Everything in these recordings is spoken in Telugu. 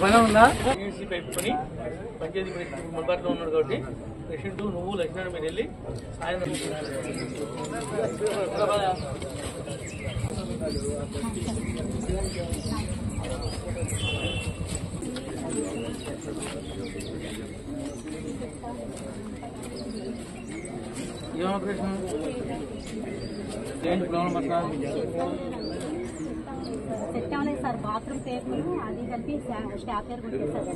పని ఉందా పెట్టుకుని పంచాయతీ మొబైల్లో ఉన్నాడు కాబట్టి పేషెంట్ నువ్వు లక్ష్మణ మీరు వెళ్ళి సాయంత్రం ఏం ఆపరేషన్ ఏంటి ప్రాబ్లం అట్లా సెట్ అవ్వలేదు సార్. బాత్రూమ్ పేపర్ అది కలిపి స్టాప్ పేరు కొట్టేసారు.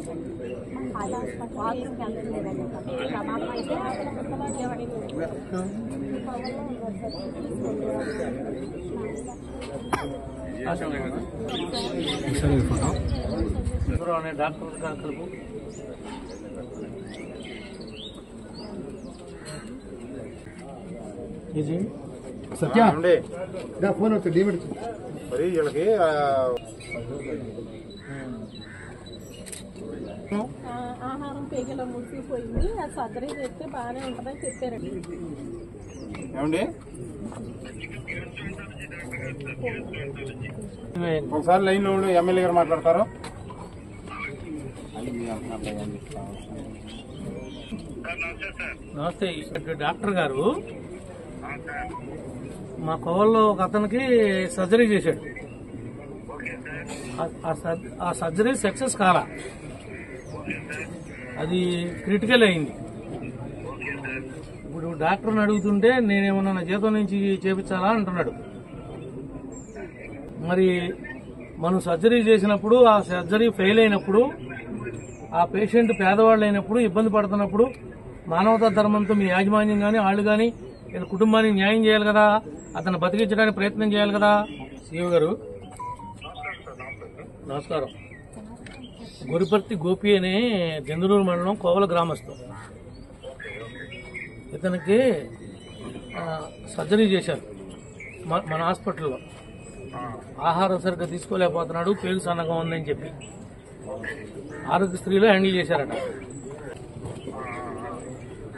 బాత్రూమ్కి వెళ్తలేదండి. ప్రమాదం అయితే డాక్టర్ కలుపు సత్య ఫోన్ అవుతుంది మరి వీళ్ళకి ఆహారం పేగలో ముడిసిపోయింది. అది సర్జరీ చేస్తే బాగానే ఉంటుందని చెప్పారండి. ఏమండి ఒకసారి లైన్ లో ఎమ్మెల్యే గారు మాట్లాడతారు. నమస్తే డాక్టర్ గారు, మా కోవల్లో ఒక అతనికి సర్జరీ చేశాడు. ఆ సర్జరీ సక్సెస్ కాలా, అది క్రిటికల్ అయింది. ఇప్పుడు డాక్టర్ని అడుగుతుంటే నేనేమన్నా నా జీతం నుంచి చేపించాలా అంటున్నాడు. మరి మనం సర్జరీ చేసినప్పుడు ఆ సర్జరీ ఫెయిల్ అయినప్పుడు ఆ పేషెంట్ పేదవాళ్ళు అయినప్పుడు ఇబ్బంది పడుతున్నప్పుడు మానవతా ధర్మంతో మీ యాజమాన్యం కానీ వాళ్ళు కానీ వీళ్ళ కుటుంబానికి న్యాయం చేయాలి కదా, అతను బతికించడానికి ప్రయత్నం చేయాలి కదా. సీఓ గారు నమస్కారం. గురిపర్తి గోపి అనే జందులూరు మండలం కోవల గ్రామస్తు. ఇతనికి సర్జరీ చేశారు మన హాస్పిటల్లో. ఆహారం సరిగ్గా తీసుకోలేకపోతున్నాడు, పేగు సన్నగా ఉందని చెప్పి ఆరోగ్యశ్రీలో హ్యాండిల్ చేశారట.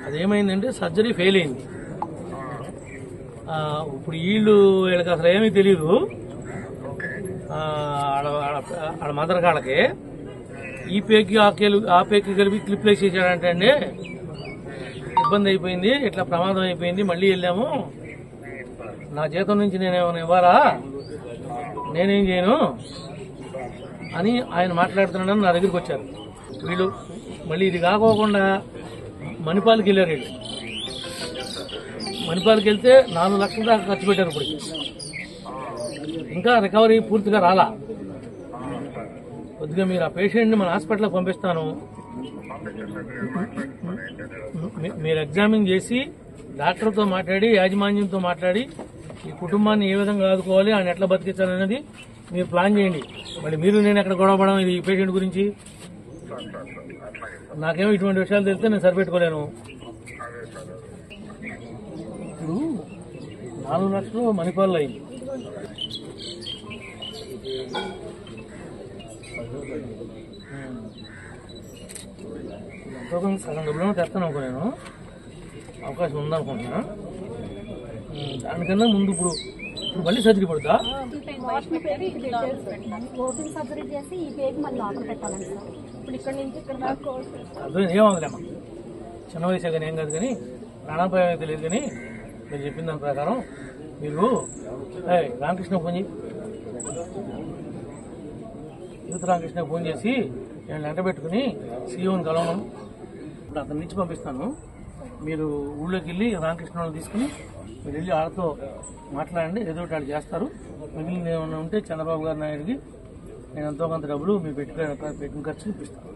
అదేమైందంటే సర్జరీ ఫెయిల్ అయింది. ఇప్పుడు వీళ్ళకి అసలు ఏమీ తెలియదు. ఆడ మదర్ కాళ్ళకి ఈ పేకి ఆ పేకి కలిపి క్లిప్ వేసేసాడంటే అండి ఇబ్బంది అయిపోయింది, ఇట్లా ప్రమాదం అయిపోయింది. మళ్ళీ వెళ్ళాము, నా జీతం నుంచి నేనేమైనా ఇవ్వాలా, నేనేం చేయను అని ఆయన మాట్లాడుతున్నాడని నా దగ్గరికి వచ్చారు. వీళ్ళు మళ్ళీ ఇది కాకోకుండా మణిపాల్కి వెళ్ళారు. వీళ్ళు మణిపాల్కి వెళ్తే 4 లక్షల దాకా ఖర్చు పెట్టారు. ఇప్పుడు ఇంకా రికవరీ పూర్తిగా రాలా. కొద్దిగా మీరు ఆ పేషెంట్ని మన హాస్పిటల్కి పంపిస్తాను, మీరు ఎగ్జామిన్ చేసి డాక్టర్తో మాట్లాడి యాజమాన్యంతో మాట్లాడి ఈ కుటుంబాన్ని ఏ విధంగా ఆదుకోవాలి, ఆయన ఎట్లా బతికించాలనేది మీరు ప్లాన్ చేయండి. మళ్ళీ మీరు నేను ఎక్కడ గొడవపడడం ఇది ఈ పేషెంట్ గురించి. నాకేమో ఇటువంటి విషయాలు తెలిస్తే నేను సరిపెట్టుకోలేను. ఇప్పుడు 4 లక్షలు మణిపాల్లో అయింది. ఎంతో సగం డబ్బులు తెస్తాను అనుకో, నేను అవకాశం ఉందనుకుంటున్నా. దానికన్నా ముందు ఇప్పుడు మళ్ళీ సర్జరీ పడుతుందా? ఓపెన్ సర్జరీ చేసి ఈ పేరు మళ్ళీ లోపల పెట్టాలండి సార్. ఇప్పుడు ఇక్కడ నుంచి ఇక్కడ దాకా అర్థం ఏమవుతులేమ్మా, చిన్న వయసే కానీ ఏం కాదు, కానీ ప్రాణాపాయం అయితే లేదు. కానీ మీరు చెప్పిన దాని ప్రకారం మీరు రామకృష్ణ ఫోన్ చేసి యూత్ రామకృష్ణ ఫోన్ చేసి నేను వెంట పెట్టుకుని సీఓని కలవను. ఇప్పుడు అతని నుంచి పంపిస్తాను. మీరు ఊళ్ళోకి వెళ్ళి రామకృష్ణ తీసుకుని మీరు వెళ్ళి వాళ్ళతో మాట్లాడండి, ఏదో ఒకటి వాళ్ళు చేస్తారు. మిగిలిన ఏమన్నా ఉంటే చంద్రబాబు గారి నాయుడికి నేను ఎంతో కొంత డబ్బులు మీ పెట్టిన ఖర్చు ఇప్పిస్తాను.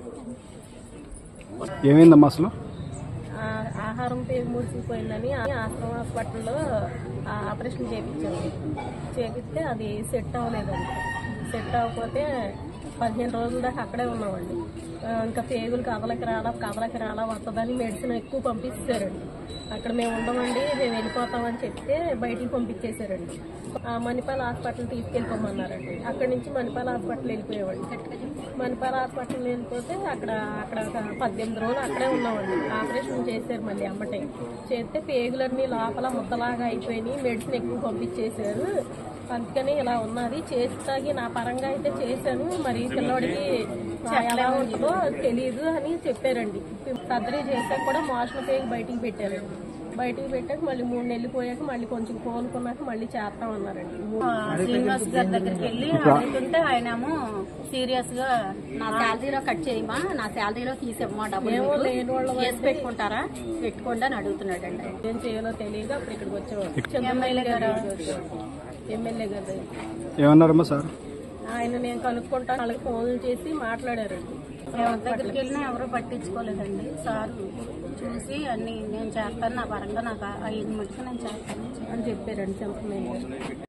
ఏమైందమ్మా అసలు? ఆహారం పేరు ముడిసిపోయిందని ఆశ్రమ హాస్పిటల్లో ఆపరేషన్ చేయించారు. చేపిస్తే అది సెట్ అవ్వలేదండి. సెట్ అవ్వకపోతే 15 రోజుల దాకా అక్కడే ఉన్నామండి. ఇంకా పేగులు కదలకి రాలా వస్తుందని మెడిసిన్ ఎక్కువ పంపిస్తారండి. అక్కడ మేము ఉండమండి, మేము వెళ్ళిపోతామని చెప్తే బయటికి పంపించేశారండి. మణిపాల్ హాస్పిటల్ తీసుకెళ్ళిపోమన్నారండి. అక్కడి నుంచి మణిపాల్ హాస్పిటల్ వెళ్ళిపోయామండి. మణిపాల్ హాస్పిటల్ వెళ్ళిపోతే అక్కడ 18 రోజులు అక్కడే ఉన్నామండి. ఆపరేషన్ చేశారు మళ్ళీ అమ్మటే. చేస్తే పేగులన్నీ లోపల ముద్దలాగా అయిపోయినాయి, మెడిసిన్ ఎక్కువ పంపించేశారు. అందుకని ఇలా ఉన్నది. చేసి తాగి నా పరంగా అయితే చేశాను, మరి పిల్లోడికి ఎలా ఉంటుందో తెలియదు అని చెప్పారండి. సర్జరీ చేశాక కూడా మోషన్ పేగి బయటికి పెట్టారండి. బయటికి పెట్టాక మళ్ళీ 3 నెలలు పోయాక మళ్ళీ కొంచెం కోలుకున్నాక మళ్ళీ చేస్తామన్నారండి. శ్రీనివాస్ గారి దగ్గరికి వెళ్ళి అడుగుతుంటే ఆయనేమో సీరియస్ గా నా శాలరీలో కట్ చేయమా, నా శాలరీలో తీసేమ్మా, డబ్బులు లేని వాళ్ళు చేసి పెట్టుకుంటారా, పెట్టుకోండి అని అడుగుతున్నాడండి. ఏం చేయాలో తెలియక అప్పుడు ఇక్కడికి వచ్చేవాడు. ఎమ్మెల్యే గారు ఎమ్మెల్యే గారు ఏమన్నారమ్మా సార్? ఆయన నేను కనుక్కుంటాను వాళ్ళకి ఫోన్లు చేసి మాట్లాడారండి. ఎవరి దగ్గరికి వెళ్ళినా ఎవరు పట్టించుకోలేదండి. సార్ చూసి అన్ని నేను చేస్తాను, నా పరంగా నాకు 5 మటుకు నేను చేస్తాను అని చెప్పారండి. చెప్పలేదు.